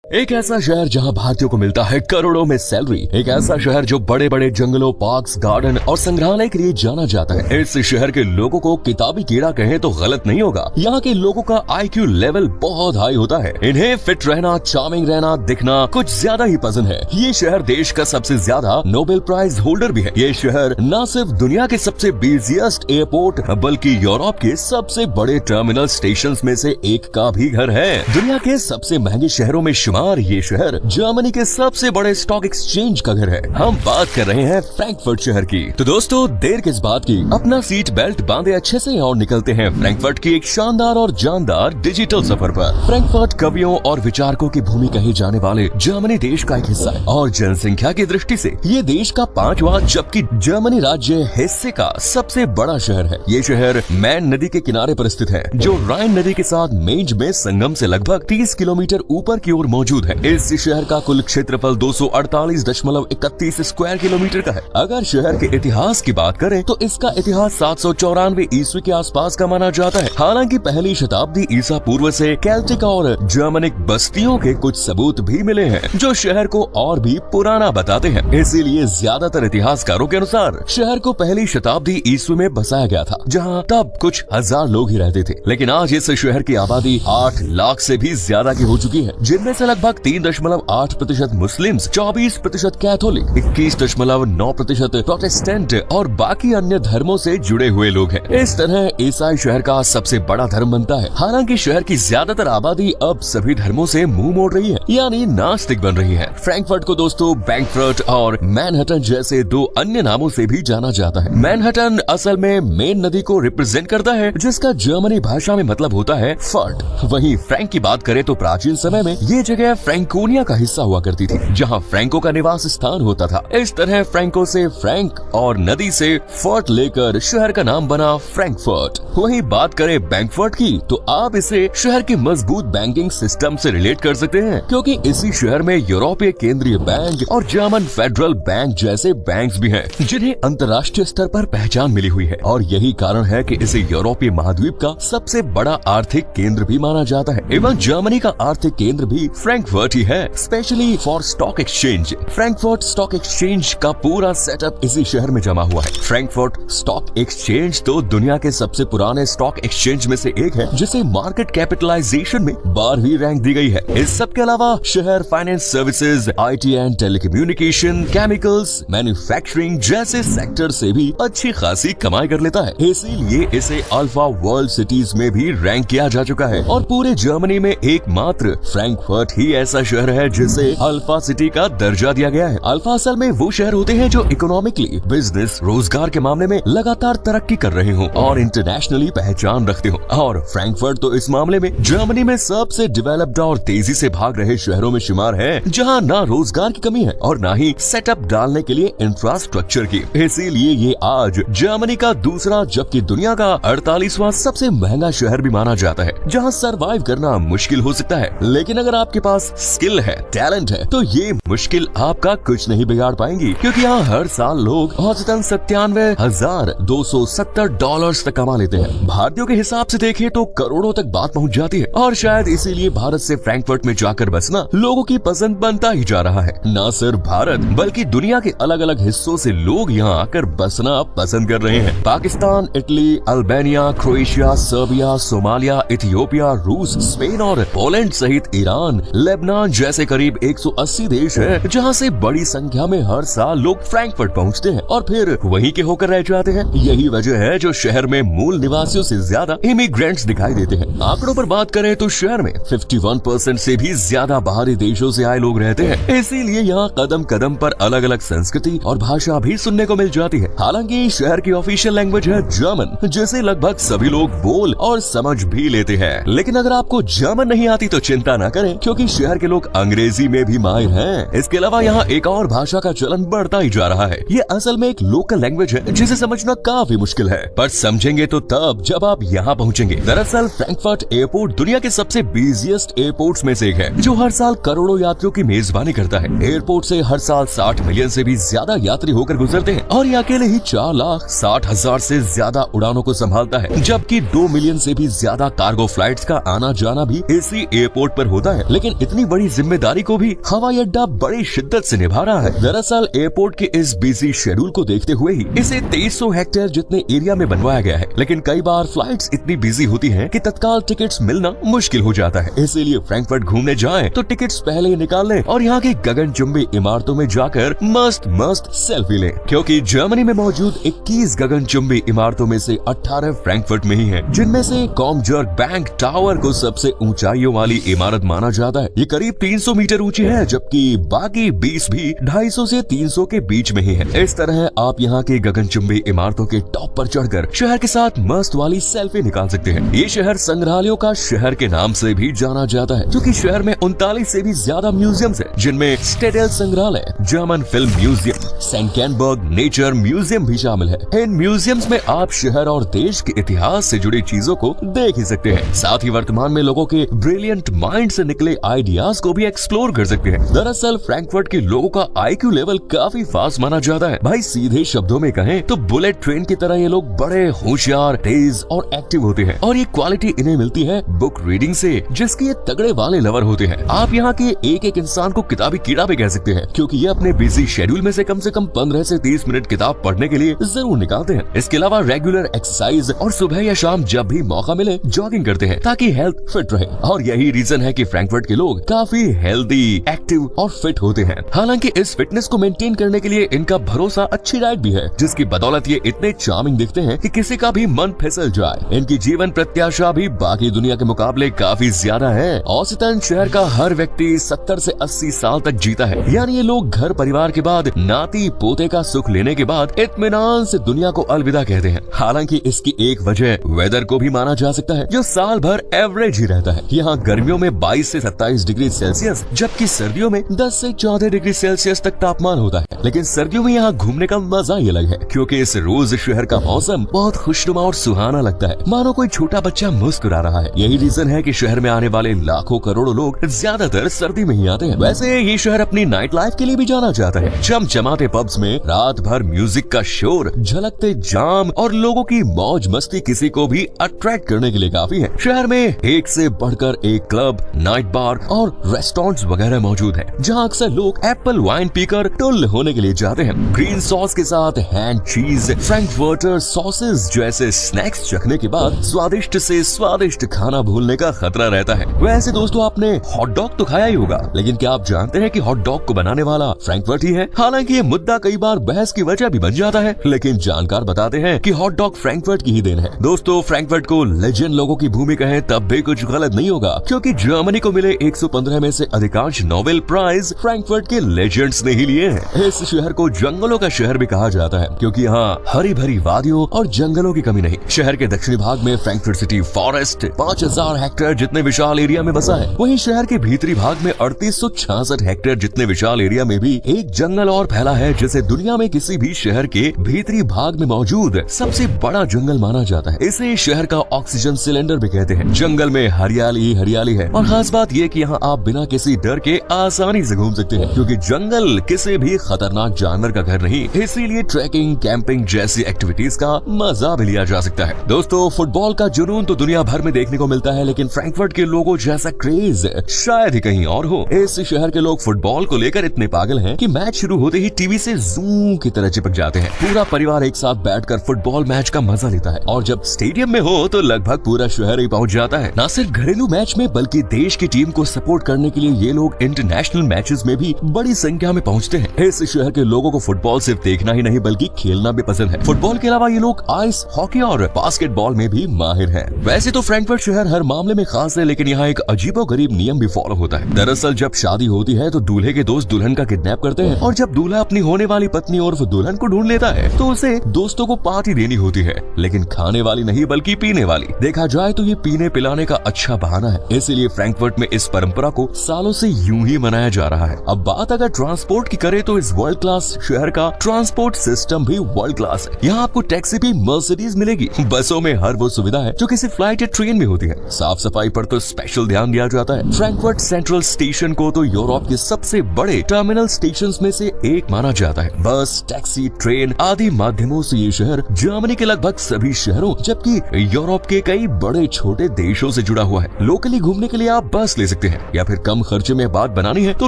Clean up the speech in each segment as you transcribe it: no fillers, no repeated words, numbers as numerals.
एक ऐसा शहर जहां भारतीयों को मिलता है करोड़ों में सैलरी। एक ऐसा शहर जो बड़े बड़े जंगलों, पार्क्स, गार्डन और संग्रहालय के लिए जाना जाता है। इस शहर के लोगों को किताबी कीड़ा कहें तो गलत नहीं होगा। यहाँ के लोगों का IQ लेवल बहुत हाई होता है। इन्हें फिट रहना, चार्मिंग रहना, दिखना कुछ ज्यादा ही पसंद है। ये शहर देश का सबसे ज्यादा नोबेल प्राइज होल्डर भी है। ये शहर न सिर्फ दुनिया के सबसे बिजिएस्ट एयरपोर्ट बल्कि यूरोप के सबसे बड़े टर्मिनल स्टेशन में से एक का भी घर है। दुनिया के सबसे महंगे शहरों में और ये शहर जर्मनी के सबसे बड़े स्टॉक एक्सचेंज का घर है। हम बात कर रहे हैं फ्रैंकफर्ट शहर की। तो दोस्तों देर किस बात की, अपना सीट बेल्ट बांधे अच्छे से और निकलते हैं फ्रैंकफर्ट की एक शानदार और जानदार डिजिटल सफर पर। फ्रैंकफर्ट कवियों और विचारकों की भूमि कहे जाने वाले जर्मनी देश का एक हिस्सा है और जनसंख्या की दृष्टि से ये देश का 5वां जबकि जर्मनी राज्य हिस्से का सबसे बड़ा शहर है। ये शहर मैन नदी के किनारे पर स्थित है, जो राइन नदी के साथ मेंज में संगम से लगभग 30 किलोमीटर ऊपर की ओर मौजूद है। इस शहर का कुल क्षेत्रफल 248.31 स्क्वायर किलोमीटर का है। अगर शहर के इतिहास की बात करें तो इसका इतिहास 794 ईस्वी के आसपास का माना जाता है। हालांकि पहली शताब्दी ईसा पूर्व से केल्टिक और जर्मनिक बस्तियों के कुछ सबूत भी मिले हैं जो शहर को और भी पुराना बताते हैं। इसीलिए ज्यादातर इतिहासकारों के अनुसार शहर को पहली शताब्दी ईस्वी में बसाया गया था, जहाँ तब कुछ हजार लोग ही रहते थे। लेकिन आज इस शहर की आबादी 8 लाख से भी ज्यादा की हो चुकी है, जिनमें से लगभग 3.8% मुस्लिम, 24% कैथोलिक, 21.9% प्रोटेस्टेंट और बाकी अन्य धर्मों से जुड़े हुए लोग हैं। इस तरह ईसाई शहर का सबसे बड़ा धर्म बनता है। हालांकि शहर की ज्यादातर आबादी अब सभी धर्मों से मुंह मोड़ रही है, यानी नास्तिक बन रही है। फ्रैंकफर्ट को दोस्तों बैंकफर्ट और मैनहट्टन जैसे 2 अन्य नामों से भी जाना जाता है। मैनहट्टन असल में मेन नदी को रिप्रेजेंट करता है, जिसका जर्मनी भाषा में मतलब होता है फर्ट। वहीं फ्रैंक की बात करें तो प्राचीन समय में ये जगह फ्रैंकोनिया का हिस्सा हुआ करती थी, जहां फ्रैंको का निवास स्थान होता था। इस तरह फ्रैंको से फ्रैंक और नदी से फर्ट लेकर शहर का नाम बना फ्रैंकफर्ट। वहीं बात करें बैंकफर्ट की तो आप इसे शहर के मजबूत बैंकिंग सिस्टम से रिलेट कर सकते हैं, क्योंकि इसी शहर में यूरोपीय केंद्रीय बैंक और जर्मन फेडरल बैंक जैसे बैंक्स भी हैं, जिन्हें अंतर्राष्ट्रीय स्तर पर पहचान मिली हुई है। और यही कारण है कि इसे यूरोपीय महाद्वीप का सबसे बड़ा आर्थिक केंद्र भी माना जाता है। एवं जर्मनी का आर्थिक केंद्र भी फ्रैंकफर्ट ही है, specially for stock exchange. Frankfurt stock exchange का पूरा सेटअप इसी शहर में जमा हुआ है। फ्रैंकफर्ट स्टॉक एक्सचेंज तो दुनिया के सबसे पुराने स्टॉक एक्सचेंज में से एक है, जिसे मार्केट कैपिटलाइजेशन में 12वीं रैंक दी गई है। इस सब के अलावा शहर finance services, IT and telecommunication, chemicals, manufacturing जैसे सेक्टर से भी अच्छी खासी कमाई कर लेता है। इसीलिए इसे अल्फा वर्ल्ड सिटीज में भी रैंक किया जा चुका है और पूरे जर्मनी में एकमात्र फ्रैंकफर्ट ही ऐसा शहर है जिसे अल्फा सिटी का दर्जा दिया गया है। अल्फा असल में वो शहर होते हैं जो इकोनॉमिकली, बिजनेस, रोजगार के मामले में लगातार तरक्की कर रहे हो और इंटरनेशनली पहचान रखते हो। और फ्रैंकफर्ट तो इस मामले में जर्मनी में सबसे डेवलप्ड और तेजी से भाग रहे शहरों में शुमार है, जहां ना रोजगार की कमी है और ना ही सेटअप डालने के लिए इंफ्रास्ट्रक्चर की। इसीलिए ये आज जर्मनी का दूसरा जबकि दुनिया का 48वां सबसे महंगा शहर भी माना जाता है, जहाँ सर्वाइव करना मुश्किल हो सकता है। लेकिन अगर आपके पास स्किल है, टैलेंट है, तो ये मुश्किल आपका कुछ नहीं बिगाड़ पाएंगी, क्योंकि यहाँ हर साल लोग औसतन $97,270 तक कमा लेते हैं। भारतीयों के हिसाब से देखें तो करोड़ों तक बात पहुँच जाती है और शायद इसीलिए भारत से फ्रैंकफर्ट में जाकर बसना लोगों की पसंद बनता ही जा रहा है। न सिर्फ भारत बल्कि दुनिया के अलग अलग हिस्सों से लोग यहाँ आकर बसना पसंद कर रहे हैं। Pakistan, Italy, Albania, Croatia, Serbia, Somalia, Ethiopia, रूस, स्पेन और पोलैंड सहित ईरान, लेबनान जैसे करीब 180 देश हैं, जहां से बड़ी संख्या में हर साल लोग फ्रैंकफर्ट पहुंचते हैं और फिर वहीं के होकर रह जाते हैं। यही वजह है जो शहर में मूल निवासियों से ज्यादा इमिग्रेंट्स दिखाई देते हैं। आंकड़ों पर बात करें तो शहर में 51% से भी ज्यादा बाहरी देशों से आए लोग रहते हैं। इसीलिए यहाँ कदम कदम पर अलग अलग संस्कृति और भाषा भी सुनने को मिल जाती है। हालांकि शहर की ऑफिशियल लैंग्वेज है जर्मन, जिसे लगभग सभी लोग बोल और समझ भी लेते हैं। लेकिन अगर आपको जर्मन नहीं आती तो चिंता न करें, क्योंकि शहर के लोग अंग्रेजी में भी माहिर हैं। इसके अलावा यहाँ एक और भाषा का चलन बढ़ता ही जा रहा है। ये असल में एक लोकल लैंग्वेज है जिसे समझना काफी मुश्किल है, पर समझेंगे तो तब जब आप यहाँ पहुँचेंगे। दरअसल फ्रैंकफर्ट एयरपोर्ट दुनिया के सबसे बिजिएस्ट एयरपोर्ट्स में से एक है, जो हर साल करोड़ों यात्रियों की मेजबानी करता है। एयरपोर्ट से हर साल 60 मिलियन से भी ज्यादा यात्री होकर गुजरते हैं और ये अकेले ही 4,60,000 से ज्यादा उड़ानों को संभालता है, जबकि 2 मिलियन से भी ज्यादा कार्गो फ्लाइट्स का आना जाना भी इसी एयरपोर्ट पर होता है। लेकिन इतनी बड़ी जिम्मेदारी को भी हवाई अड्डा बड़ी शिद्दत से निभा रहा है। दरअसल एयरपोर्ट के इस बिजी शेड्यूल को देखते हुए ही इसे 2300 हेक्टेयर जितने एरिया में बनवाया गया है, लेकिन कई बार फ्लाइट्स इतनी बिजी होती हैं कि तत्काल टिकट्स मिलना मुश्किल हो जाता है। इसीलिए फ्रैंकफर्ट घूमने जाएं तो टिकट्स पहले ही निकाल लें और यहाँ की गगनचुंबी इमारतों में जाकर मस्त मस्त सेल्फी लें, क्योंकि जर्मनी में मौजूद 21 गगनचुंबी इमारतों में से 18 फ्रैंकफर्ट में ही है, जिनमें से कॉमजर्ग बैंक टावर को सबसे ऊंचाइयों वाली इमारत माना जाता है। ये करीब 300 मीटर ऊंची है, जबकि बाकी 20 भी 250 से 300 के बीच में ही है। इस तरह आप यहाँ की गगनचुंबी इमारतों के टॉप पर चढ़कर शहर के साथ मस्त वाली सेल्फी निकाल सकते हैं। ये शहर संग्रहालयों का शहर के नाम से भी जाना जाता है, क्योंकि शहर में 39 से भी ज्यादा म्यूजियम्स हैं, जिनमें स्टेडेल संग्रहालय, German film museum, Senckenberg nature museum भी शामिल है। इन म्यूजियम्स में आप शहर और देश के इतिहास से जुड़ी चीजों को देख ही सकते हैं। साथ ही वर्तमान में लोगों के ब्रिलियंट माइंड से निकले आइडियाज को भी एक्सप्लोर कर सकते हैं। दरअसल फ्रैंकफर्ट के लोगों का IQ लेवल काफी फास्ट माना जाता है। भाई सीधे शब्दों में कहें तो बुलेट ट्रेन की तरह ये लोग बड़े होशियार, तेज और एक्टिव होते हैं, और ये क्वालिटी इन्हें मिलती है बुक रीडिंग से, जिसके ये तगड़े वाले लवर होते हैं। आप यहाँ के एक एक इंसान को किताबी कीड़ा भी कह सकते हैं, क्योंकि ये अपने बिजी शेड्यूल में से कम 15 से 30 मिनट किताब पढ़ने के लिए जरूर निकालते हैं। इसके अलावा रेगुलर एक्सरसाइज और सुबह या शाम जब भी मौका मिले जॉगिंग करते हैं, ताकि हेल्थ फिट रहे। और यही रीजन है कि फ्रैंकफर्ट के लोग काफी हेल्दी, एक्टिव और फिट होते हैं। हालांकि इस फिटनेस को मेंटेन करने के लिए इनका भरोसा अच्छी डाइट भी है, जिसकी बदौलत ये इतने चार्मिंग दिखते हैं कि किसी का भी मन फिसल जाए। इनकी जीवन प्रत्याशा भी बाकी दुनिया के मुकाबले काफी ज्यादा है। औसतन शहर का हर व्यक्ति 70 से 80 साल तक जीता है। यानी ये लोग घर परिवार के बाद नाती पोते का सुख लेने के बाद इत्मीनान से दुनिया को अलविदा कहते हैं। हालांकि इसकी एक वजह वेदर को भी माना जा सकता है, जो साल भर एवरेज ही रहता है। यहाँ गर्मियों में 22 से 27 डिग्री सेल्सियस, जबकि सर्दियों में 10 से 14 डिग्री सेल्सियस तक तापमान होता है। लेकिन सर्दियों में यहाँ घूमने का मजा ही अलग है, क्योंकि इस रोज शहर का मौसम बहुत खुशनुमा और सुहाना लगता है, मानो कोई छोटा बच्चा मुस्कुरा रहा है। यही रीजन है कि शहर में आने वाले लाखों करोड़ों लोग ज्यादातर सर्दी में ही आते हैं। वैसे ये शहर अपनी नाइट लाइफ के लिए भी जाना जाता है। चमचमाते पब्स में रात भर म्यूजिक का शोर, झलकते जाम और लोगों की मौज मस्ती किसी को भी अट्रैक्ट करने के लिए काफी है। शहर में एक से बढ़कर एक क्लब, नाइट बार और रेस्टोरेंट्स वगैरह मौजूद है, जहाँ अक्सर लोग एप्पल वाइन पीकर टुल होने के लिए जाते हैं। ग्रीन सॉस के साथ हैंड चीज, फ्रैंकफर्टर सॉसेस जैसे स्नैक्स चखने के बाद स्वादिष्ट से स्वादिष्ट खाना भूलने का खतरा रहता है। वैसे दोस्तों, आपने हॉट डॉग तो खाया ही होगा, लेकिन क्या आप जानते हैं कि हॉट डॉग को बनाने वाला फ्रैंकफर्ट ही है? हालांकि ये मुद्दा कई बार बहस की वजह भी बन जाता है, लेकिन जानकार बताते हैं कि हॉट डॉग फ्रैंकफर्ट की ही देन है। दोस्तों, फ्रैंकफर्ट को लेजेंड लोगों की भूमि कहें तब भी कुछ गलत नहीं होगा, क्योंकि जर्मनी को मिले 115 में से अधिकांश नोबेल प्राइज फ्रैंकफर्ट के लेजेंड्स ने ही लिए हैं। इस शहर को जंगलों का शहर भी कहा जाता है, क्योंकि यहाँ हरी भरी वादियों और जंगलों की कमी नहीं। शहर के दक्षिणी भाग में फ्रैंकफर्ट सिटी फॉरेस्ट 5000 हेक्टेयर जितने विशाल एरिया में बसा है। वहीं शहर के भीतरी भाग में 3866 हेक्टेयर जितने विशाल एरिया में भी एक जंगल और फैला है, जिसे दुनिया में किसी भी शहर के भीतरी भाग में मौजूद सबसे बड़ा जंगल माना जाता है। इसे शहर का ऑक्सीजन सिलेंडर भी कहते हैं। जंगल में हरियाली ही हरियाली है, और खास बात ये कि यहाँ आप बिना किसी डर के आसानी से घूम सकते हैं, क्योंकि जंगल किसी भी खतरनाक जानवर का घर नहीं। इसीलिए ट्रैकिंग, कैंपिंग जैसी एक्टिविटीज का मजा भी लिया जा सकता है। दोस्तों, फुटबॉल का जुनून तो दुनिया भर में देखने को मिलता है, लेकिन फ्रैंकफर्ट के लोगों जैसा क्रेज शायद ही कहीं और हो। इस शहर के लोग फुटबॉल को लेकर इतने पागल हैं कि मैच शुरू होते ही टीवी से जूम की तरह चिपक जाते हैं। पूरा परिवार एक साथ बैठकर फुटबॉल मैच का मजा लेता है, और जब स्टेडियम में हो तो लगभग पूरा शहर ही पहुंच जाता है। न सिर्फ घरेलू मैच में, बल्कि देश की टीम को सपोर्ट करने के लिए ये लोग इंटरनेशनल मैचेस में भी बड़ी संख्या में पहुंचते हैं। इस शहर के लोगों को फुटबॉल सिर्फ देखना ही नहीं, बल्कि खेलना भी पसंद है। फुटबॉल के अलावा ये लोग आइस हॉकी और बास्केटबॉल में भी माहिर हैं। वैसे तो फ्रैंकफर्ट शहर हर मामले में खास है, लेकिन यहाँ एक अजीबोगरीब नियम भी फॉलो होता है। दरअसल जब शादी होती है तो दूल्हे के दोस्त दुल्हन का किडनैप करते हैं, और जब दूल्हा अपनी होने वाली पत्नी और दुल्हन को ढूंढ लेता है तो उसे दोस्तों को पार्टी देनी होती है, लेकिन खाने वाली नहीं बल्कि पीने वाली। देखा जाए तो ये पीने पिलाने का अच्छा बहाना है, इसीलिए फ्रैंकफर्ट में इस परंपरा को सालों से यूं ही मनाया जा रहा है। अब बात अगर ट्रांसपोर्ट की करें तो इस वर्ल्ड क्लास शहर का ट्रांसपोर्ट सिस्टम भी वर्ल्ड क्लास है। यहाँ आपको टैक्सी भी मर्सिडीज मिलेगी। बसों में हर वो सुविधा है जो किसी फ्लाइट या ट्रेन में होती है। साफ सफाई पर तो स्पेशल ध्यान दिया जाता है। फ्रैंकफर्ट सेंट्रल स्टेशन को तो यूरोप के सबसे बड़े टर्मिनल स्टेशंस में से एक माना जाता है। बस, टैक्सी, ट्रेन आदि माध्यमों से ये शहर जर्मनी के लगभग सभी शहरों जबकि यूरोप के कई बड़े छोटे देशों से जुड़ा हुआ है। लोकली घूमने के लिए आप बस ले सकते हैं या फिर कम खर्चे में बात बनानी है तो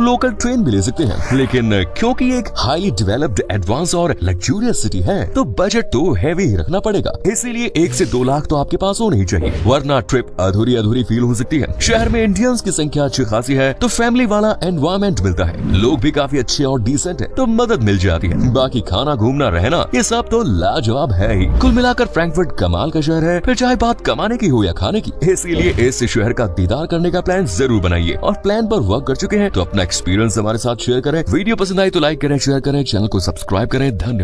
लोकल ट्रेन भी ले सकते हैं। लेकिन क्योंकि एक हाईली डेवलप्ड, एडवांस और लग्जूरियस सिटी है तो बजट तो हैवी ही रखना पड़ेगा। इसीलिए 1 से 2 लाख तो आपके पास होने ही चाहिए, वरना ट्रिप अधूरी अधूरी फील हो सकती है। शहर में इंडियंस की संख्या अच्छी खासी है तो फैमिली वाला एनवायरमेंट मिलता है। लोग भी काफी अच्छे और डिसेंट है तो मदद मिल जाती है। बाकी खाना, घूमना, रहना ये सब तो लाजवाब है ही। कुल मिलाकर फ्रैंकफर्ट कमाल का शहर है, फिर चाहे बात कमाने की हो या खाने की। इसीलिए इस शहर का दीदार करने का प्लान जरूर बनाइए और प्लान पर वर्क कर चुके हैं तो अपना एक्सपीरियंस हमारे साथ शेयर करें। वीडियो पसंद आई तो लाइक करें, शेयर करें, चैनल को सब्सक्राइब करें। धन्यवाद।